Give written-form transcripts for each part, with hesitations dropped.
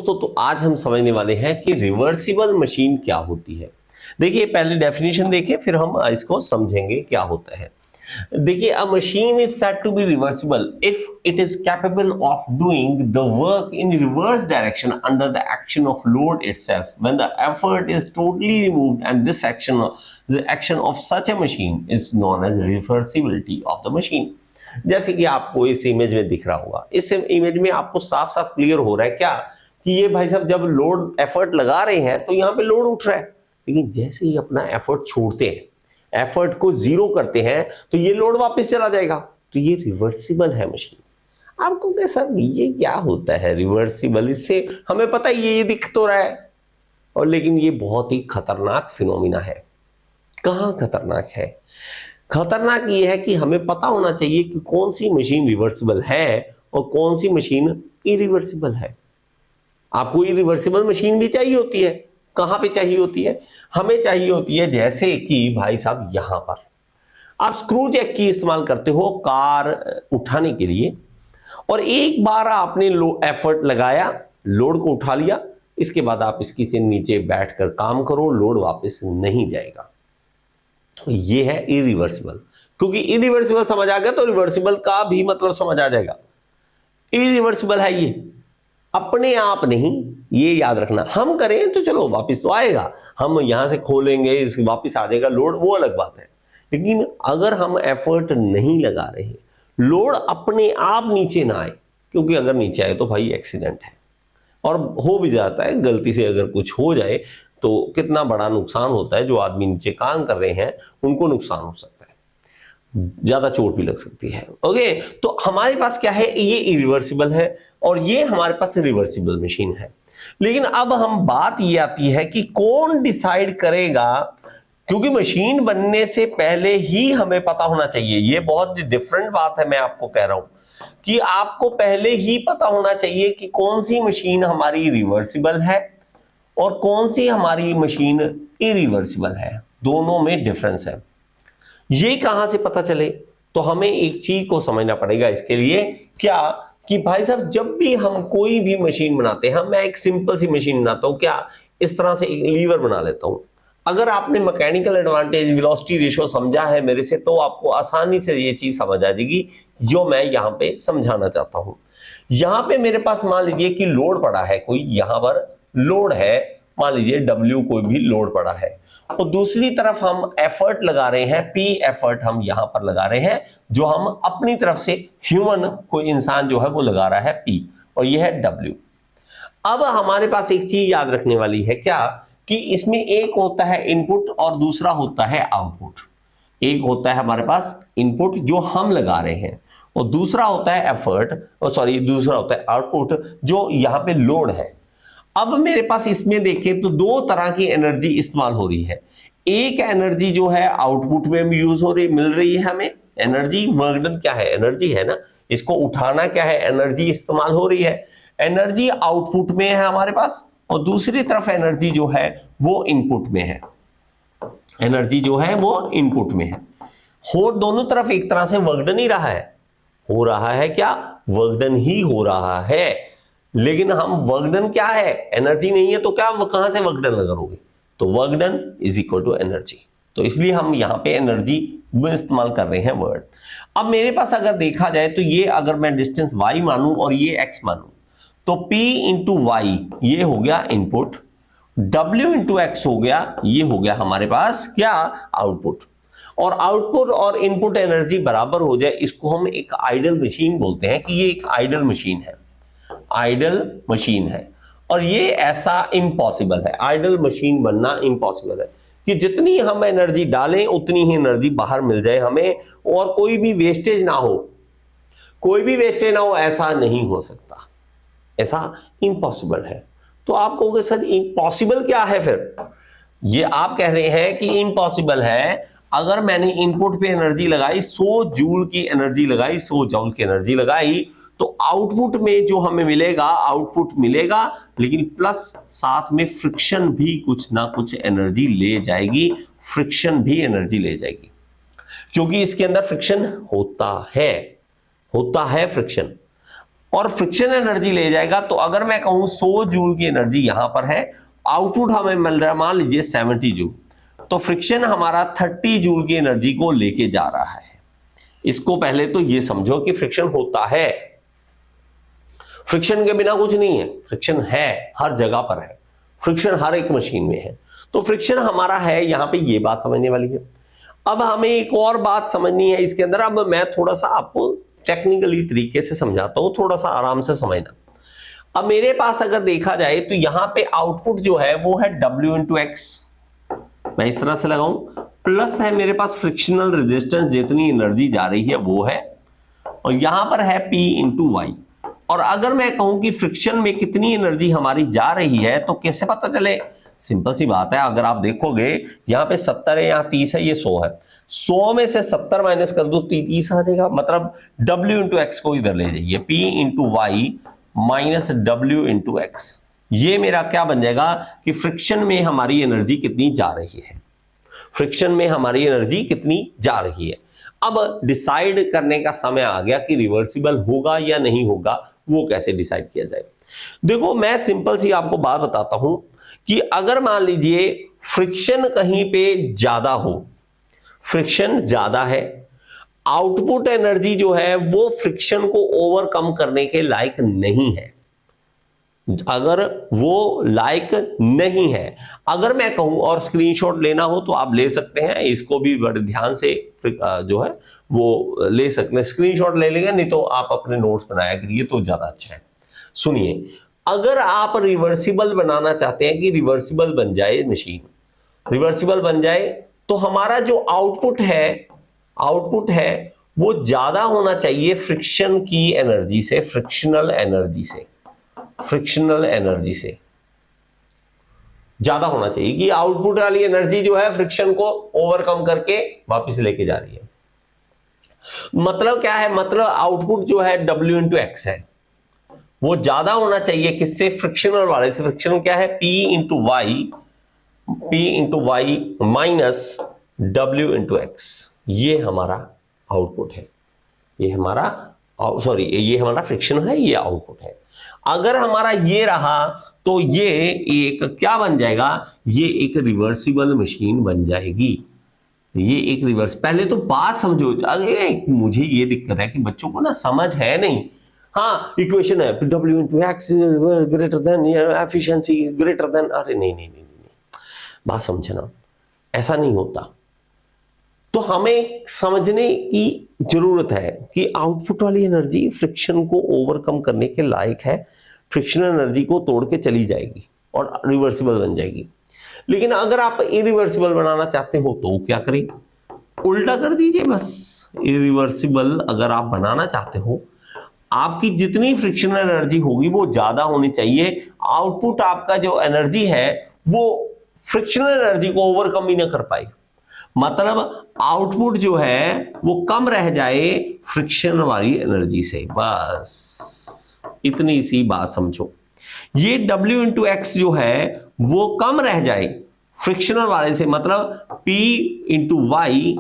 दोस्तों, तो आज हम समझने वाले हैं कि रिवर्सिबल मशीन क्या होती है। देखिए, पहले डेफिनेशन देखें, फिर हम इसको समझेंगे क्या होता है। देखिए, a machine is said to be reversible if it is capable of doing the work in reverse direction under the action of load itself when the effort is totally removed, and this action, the action of such a machine is known as reversibility of the machine. जैसे कि आपको इस image में दिख रहा होगा, इस image में आपको साफ साफ क्लियर हो रहा है क्या कि ये भाई साहब जब लोड एफर्ट लगा रहे हैं तो यहाँ पे लोड उठ रहा है, लेकिन जैसे ही अपना एफर्ट छोड़ते हैं, एफर्ट को जीरो करते हैं, तो ये लोड वापस चला जाएगा। तो ये रिवर्सिबल है मशीन। आपको क्या सर ये क्या होता है रिवर्सिबल? इससे हमें पता है ये दिख तो रहा है, और लेकिन ये बहुत ही खतरनाक फिनोमिना है। कहाँ खतरनाक है? खतरनाक ये है कि हमें पता होना चाहिए कि कौन सी मशीन रिवर्सिबल है और कौन सी मशीन इरिवर्सिबल है। आपको इरिवर्सिबल मशीन भी चाहिए होती है। कहां पे चाहिए होती है? हमें चाहिए होती है जैसे कि भाई साहब यहां पर आप स्क्रू जैक की इस्तेमाल करते हो कार उठाने के लिए, और एक बार आपने एफर्ट लगाया, लोड को उठा लिया, इसके बाद आप इसकी से नीचे बैठकर काम करो, लोड वापस नहीं जाएगा। ये है इरिवर्सिबल। क्योंकि इरिवर्सिबल समझ आ गया तो रिवर्सिबल का भी मतलब समझ आ जाएगा। इरिवर्सिबल है ये, अपने आप नहीं, ये याद रखना। हम करें तो चलो वापस तो आएगा, हम यहां से खोलेंगे वापस आ जाएगा लोड, वो अलग बात है। लेकिन अगर हम एफर्ट नहीं लगा रहे, लोड अपने आप नीचे ना आए, क्योंकि अगर नीचे आए तो भाई एक्सीडेंट है, और हो भी जाता है, गलती से अगर कुछ हो जाए तो कितना बड़ा नुकसान होता है। जो आदमी नीचे काम कर रहे हैं उनको नुकसान हो सकता है, ज्यादा चोट भी लग सकती है। ओके, तो हमारे पास क्या है, ये इरिवर्सिबल है और ये हमारे पास रिवर्सिबल मशीन है। लेकिन अब हम बात ये आती है कि कौन डिसाइड करेगा, क्योंकि मशीन बनने से पहले ही हमें पता होना चाहिए। ये बहुत डिफरेंट बात है, मैं आपको कह रहा हूं कि आपको पहले ही पता होना चाहिए कि कौन सी मशीन हमारी रिवर्सिबल है और कौन सी हमारी मशीन इरिवर्सिबल है। दोनों में डिफरेंस है। ये कहां से पता चले? तो हमें एक चीज को समझना पड़ेगा इसके लिए, क्या कि भाई साहब जब भी हम कोई भी मशीन बनाते हैं, मैं एक सिंपल सी मशीन बनाता हूं, क्या इस तरह से एक लीवर बना लेता हूं। अगर आपने मैकेनिकल एडवांटेज वेलोसिटी रेशियो समझा है मेरे से, तो आपको आसानी से ये चीज समझ आ जाएगी जो मैं यहां पे समझाना चाहता हूं। यहां पे मेरे पास मान लीजिए कि लोड पड़ा है, कोई यहां पर लोड है, मान लीजिए W कोई भी लोड पड़ा है, और दूसरी तरफ हम एफर्ट लगा रहे हैं, P एफर्ट हम यहां पर लगा रहे हैं, जो हम अपनी तरफ से ह्यूमन कोई इंसान जो है वो लगा रहा है P, और ये है W। अब हमारे पास एक चीज याद रखने वाली है, क्या कि इसमें एक होता है इनपुट और दूसरा होता है आउटपुट। एक होता है हमारे पास इनपुट जो हम लगा रहे हैं, और दूसरा होता है एफर्ट, और सॉरी दूसरा होता है आउटपुट जो यहां पे लोड है। अब मेरे पास इसमें देखें तो दो तरह की एनर्जी इस्तेमाल हो रही है। एक एनर्जी जो है आउटपुट में भी यूज हो रही, मिल रही है हमें एनर्जी। वर्क डन क्या है? एनर्जी है ना, इसको उठाना क्या है? एनर्जी इस्तेमाल हो रही है। एनर्जी आउटपुट में है हमारे पास, और दूसरी तरफ एनर्जी जो है वो इनपुट में है। एनर्जी जो है वो इनपुट में है। हो दोनों तरफ एक तरह से वर्क डन ही रहा है। हो रहा है क्या? वर्क डन ही हो रहा है। लेकिन हम वर्क डन क्या है, एनर्जी नहीं है, तो क्या कहां से वर्क डन करोगे? तो work done is equal to energy. तो इसलिए हम यहां पे एनर्जी इस्तेमाल कर रहे हैं वर्ड। अब मेरे पास अगर देखा जाए तो ये अगर मैं डिस्टेंस y मानूं और ये x मानूं, तो p इंटू वाई ये हो गया इनपुट, w इंटू एक्स हो गया, ये हो गया हमारे पास क्या? आउटपुट। और आउटपुट और इनपुट एनर्जी बराबर हो जाए, इसको हम एक आइडल मशीन बोलते हैं कि ये एक आइडल मशीन है। आइडल मशीन है, और ये ऐसा इम्पॉसिबल है, आइडल मशीन बनना इम्पॉसिबल है कि जितनी हम एनर्जी डालें उतनी ही एनर्जी बाहर मिल जाए हमें, और कोई भी वेस्टेज ना हो, कोई भी वेस्टेज ना हो, ऐसा नहीं हो सकता, ऐसा इम्पॉसिबल है। तो आप कहोगे सर इम्पॉसिबल क्या है? फिर ये आप कह रहे हैं कि इम्पॉसिबल है अगर मैंने इनपुट पे एनर्जी लगाई 100 जूल की एनर्जी लगाई, 100 जूल की एनर्जी लगाई, तो आउटपुट में जो हमें मिलेगा, आउटपुट मिलेगा, लेकिन प्लस साथ में फ्रिक्शन भी कुछ ना कुछ एनर्जी ले जाएगी, फ्रिक्शन भी एनर्जी ले जाएगी, क्योंकि इसके अंदर फ्रिक्शन होता है फ्रिक्शन। और फ्रिक्शन एनर्जी ले जाएगा, तो अगर मैं कहूं 100 जूल की एनर्जी यहां पर है, आउटपुट हमें मिल रहा है मान लीजिए 70 जूल, तो फ्रिक्शन हमारा 30 जूल की एनर्जी को लेके जा रहा है। इसको पहले तो ये समझो कि फ्रिक्शन होता है, फ्रिक्शन के बिना कुछ नहीं है, फ्रिक्शन है, हर जगह पर है, फ्रिक्शन हर एक मशीन में है, तो फ्रिक्शन हमारा है, यहां पे ये बात समझने वाली है। अब हमें एक और बात समझनी है इसके अंदर, अब मैं थोड़ा सा आपको टेक्निकली तरीके से समझाता हूं, थोड़ा सा आराम से समझना। अब मेरे पास अगर देखा जाए तो यहां पे आउटपुट जो है वो है W इंटू एक्स, मैं इस तरह से लगाऊं, प्लस है मेरे पास फ्रिक्शनल रेजिस्टेंस, जितनी एनर्जी जा रही है वो है, और यहां पर है P इंटू वाई। और अगर मैं कहूं कि फ्रिक्शन में कितनी एनर्जी हमारी जा रही है, तो कैसे पता चले? सिंपल सी बात है, अगर आप देखोगे यहां पे 70 है, यहां 30 है, ये 100 है, 100 में से 70 माइनस कर दो 30 आ जाएगा, मतलब W इंटू एक्स को इधर ले जाइए, P into Y minus W into X, ये मेरा क्या बन जाएगा कि फ्रिक्शन में हमारी एनर्जी कितनी जा रही है, फ्रिक्शन में हमारी एनर्जी कितनी जा रही है। अब डिसाइड करने का समय आ गया कि रिवर्सिबल होगा या नहीं होगा, वो कैसे डिसाइड किया जाए। देखो मैं सिंपल सी आपको बात बताता हूं कि अगर मान लीजिए फ्रिक्शन कहीं पे ज्यादा हो, फ्रिक्शन ज्यादा है, आउटपुट एनर्जी जो है वो फ्रिक्शन को ओवरकम करने के लायक नहीं है, अगर वो लायक नहीं है, अगर मैं कहूं, और स्क्रीनशॉट लेना हो तो आप ले सकते हैं, इसको भी बड़े ध्यान से जो है वो ले सकते हैं, स्क्रीनशॉट ले लेंगे, नहीं तो आप अपने नोट्स बनाया करिए तो ज्यादा अच्छा है। सुनिए, अगर आप रिवर्सिबल बनाना चाहते हैं कि रिवर्सिबल बन जाए मशीन, रिवर्सिबल बन जाए, तो हमारा जो आउटपुट है वो ज्यादा होना चाहिए फ्रिक्शन की एनर्जी से, फ्रिक्शनल एनर्जी से ज्यादा होना चाहिए, कि आउटपुट वाली एनर्जी जो है फ्रिक्शन को ओवरकम करके वापस लेके जा रही है। मतलब क्या है? मतलब आउटपुट जो है W इंटू एक्स है, वो ज्यादा होना चाहिए किससे? फ्रिक्शनल वाले से। फ्रिक्शन क्या है? P into Y minus W into X, ये हमारा आउटपुट है, ये हमारा फ्रिक्शन है, ये आउटपुट है। अगर हमारा ये रहा तो ये एक क्या बन जाएगा? ये एक रिवर्सिबल मशीन बन जाएगी, ये एक रिवर्स। पहले तो बात समझो, अरे मुझे ये दिक्कत है कि बच्चों को ना समझ है नहीं। हाँ, इक्वेशन है W into X greater then efficiency greater than, अरे नहीं, बात समझना, ऐसा नहीं होता। तो हमें समझने की जरूरत है कि आउटपुट वाली एनर्जी फ्रिक्शन को ओवरकम करने के लायक है, फ्रिक्शनल एनर्जी को तोड़ के चली जाएगी और रिवर्सिबल बन जाएगी। लेकिन अगर आप इरिवर्सिबल बनाना चाहते हो तो क्या करें? उल्टा कर दीजिए बस। इरिवर्सिबल अगर आप बनाना चाहते हो, आपकी जितनी फ्रिक्शनल एनर्जी होगी वो ज्यादा होनी चाहिए, आउटपुट आपका जो एनर्जी है वो फ्रिक्शनल एनर्जी को ओवरकम ही ना कर पाए, मतलब आउटपुट जो है वो कम रह जाए फ्रिक्शन वाली एनर्जी से। बस इतनी सी बात समझो, ये W इंटू एक्स जो है वो कम रह जाए फ्रिक्शनल वाले से, मतलब P into Y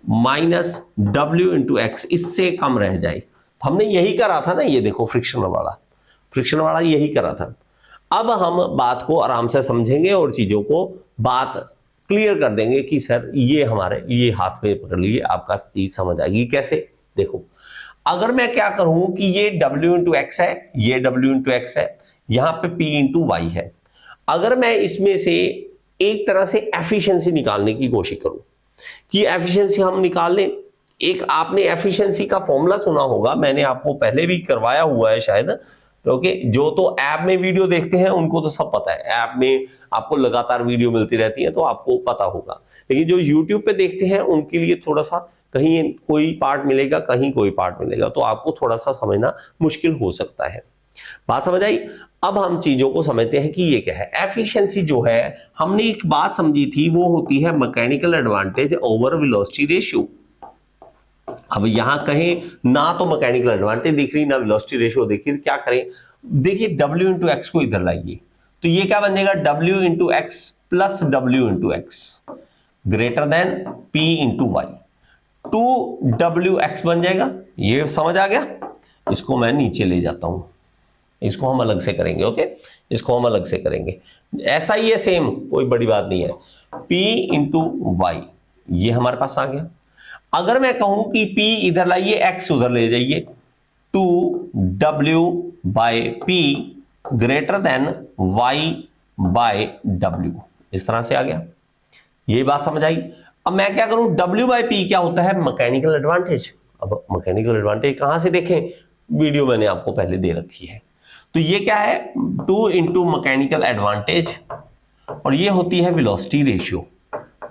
minus W into X, इससे कम रह जाए। हमने यही करा था ना, ये देखो फ्रिक्शन वाला यही करा था। अब हम बात को आराम से समझेंगे और चीजों को बात क्लियर कर देंगे कि सर ये हमारे, ये हाथ में पकड़ लीजिए, आपका चीज समझ आएगी। कैसे? देखो, अगर मैं क्या करूं कि ये W इंटू एक्स है, ये W इंटू एक्स है, यहां पे P इंटू वाई है, अगर मैं इसमें से एक तरह से एफिशिएंसी निकालने की कोशिश करूं कि एफिशिएंसी हम निकाल लें। एक आपने एफिशिएंसी का फॉर्मूला सुना होगा, मैंने आपको पहले भी करवाया हुआ है शायद, क्योंकि जो तो ऐप में वीडियो देखते हैं उनको तो सब पता है, ऐप में आपको लगातार वीडियो मिलती रहती है तो आपको पता होगा, लेकिन जो यूट्यूब पे देखते हैं उनके लिए थोड़ा सा कहीं कोई पार्ट मिलेगा, कहीं कोई पार्ट मिलेगा, तो आपको थोड़ा सा समझना मुश्किल हो सकता है। बात समझ आई? अब हम चीजों को समझते हैं कि ये क्या है। एफिशिएंसी जो है, हमने एक बात समझी थी, वो होती है mechanical advantage over velocity ratio. अब यहां कहें ना तो मैकेनिकल एडवांटेज दिख रही, ना वेलोसिटी रेशियो दिख रही, क्या करें? देखिए W इंटू एक्स को इधर लाइए, तो ये क्या बन जाएगा? W into X plus W into X greater than P into Y, 2WX बन जाएगा। ये समझ आ गया? इसको मैं नीचे ले जाता हूं, इसको हम अलग से करेंगे। ओके, इसको हम अलग से करेंगे। ऐसा ही है सेम, कोई बड़ी बात नहीं है। P इंटू वाई ये हमारे पास आ गया। अगर मैं कहूं कि P इधर लाइए, X उधर ले जाइए, 2W by P greater than Y by W, इस तरह से आ गया। ये बात समझ आई। अब मैं क्या करूं, W बाय P क्या होता है, मैकेनिकल एडवांटेज। अब मैकेनिकल एडवांटेज कहां से देखें, वीडियो मैंने आपको पहले दे रखी है। तो ये क्या है, 2 इंटू मैकेनिकल एडवांटेज, और ये होती है वेलोसिटी रेशियो।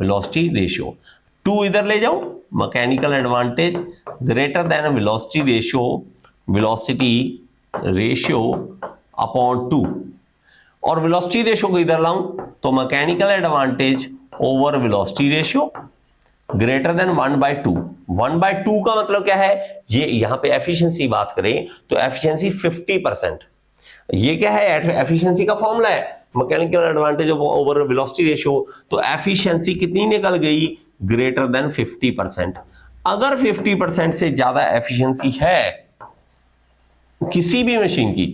वेलोसिटी रेशियो 2 इधर ले जाओ, mechanical advantage greater than velocity ratio, velocity ratio upon 2, और वेलोसिटी रेशियो को इधर लाऊं तो mechanical advantage over velocity ratio greater than 1/2। 1/2 का मतलब क्या है, ये यहां पे एफिशिएंसी बात करें तो एफिशिएंसी 50%। ये क्या है, एफिशिएंसी का फॉर्मूला है mechanical advantage over velocity ratio. तो एफिशिएंसी कितनी निकल गई, ग्रेटर देन 50%। अगर 50% से ज्यादा एफिशिएंसी है किसी भी मशीन की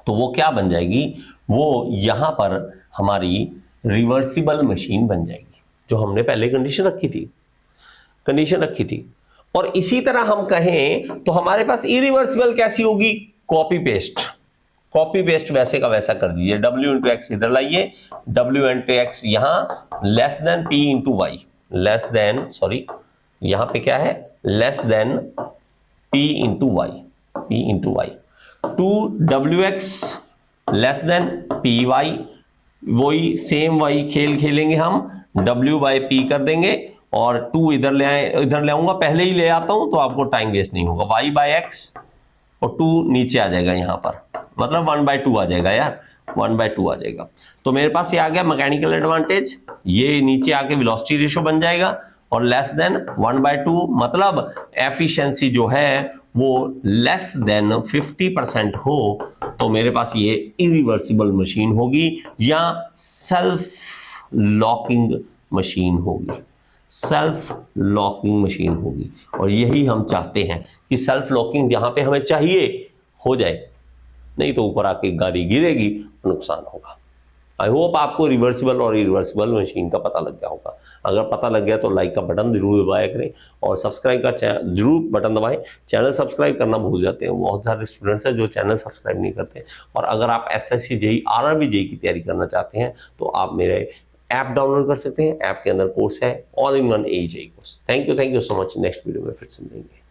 तो वो क्या बन जाएगी, वो यहां पर हमारी रिवर्सिबल मशीन बन जाएगी, जो हमने पहले कंडीशन रखी थी। और इसी तरह हम कहें तो हमारे पास इरिवर्सिबल कैसी होगी, कॉपी पेस्ट वैसे का वैसा कर दीजिए। W इंटू एक्स इधर लाइए, W इंटू एक्स यहां less than P into y, less than, sorry यहां पे क्या है, less than P into Y, 2WX less than PY, वही सेम वही खेल खेलेंगे हम, W बाई P कर देंगे और 2 इधर ले आऊंगा, पहले ही ले आता हूं तो आपको टाइम वेस्ट नहीं होगा। Y बाई एक्स और 2 नीचे आ जाएगा यहां पर, मतलब 1/2 आ जाएगा यार, 1/2 आ जाएगा। तो मेरे पास ये आ गया मैकेनिकल एडवांटेज, ये नीचे आके वेलोसिटी रेशियो बन जाएगा, और लेस देन 1/2 मतलब एफिशिएंसी जो है वो लेस देन 50% हो, तो मेरे पास ये इरिवर्सिबल मशीन होगी या सेल्फ लॉकिंग मशीन होगी, और यही हम चाहते हैं कि सेल्फ लॉकिंग जहां पे हमें चाहिए हो जाए, नहीं तो ऊपर आके गाड़ी गिरेगी, नुकसान होगा। आई होप आपको रिवर्सिबल और इरिवर्सिबल मशीन का पता लग गया होगा। अगर पता लग गया तो लाइक का बटन जरूर दबाया करें, और सब्सक्राइब का जरूर बटन दबाएं। चैनल सब्सक्राइब करना भूल जाते हैं, बहुत सारे स्टूडेंट्स हैं जो चैनल सब्सक्राइब नहीं करते। और अगर आप SSC JEE RRB JEE की तैयारी करना चाहते हैं तो आप मेरे ऐप डाउनलोड कर सकते हैं। ऐप के अंदर कोर्स है all in one AJEE course. Thank you so much. Next video में फिर से मिलेंगे।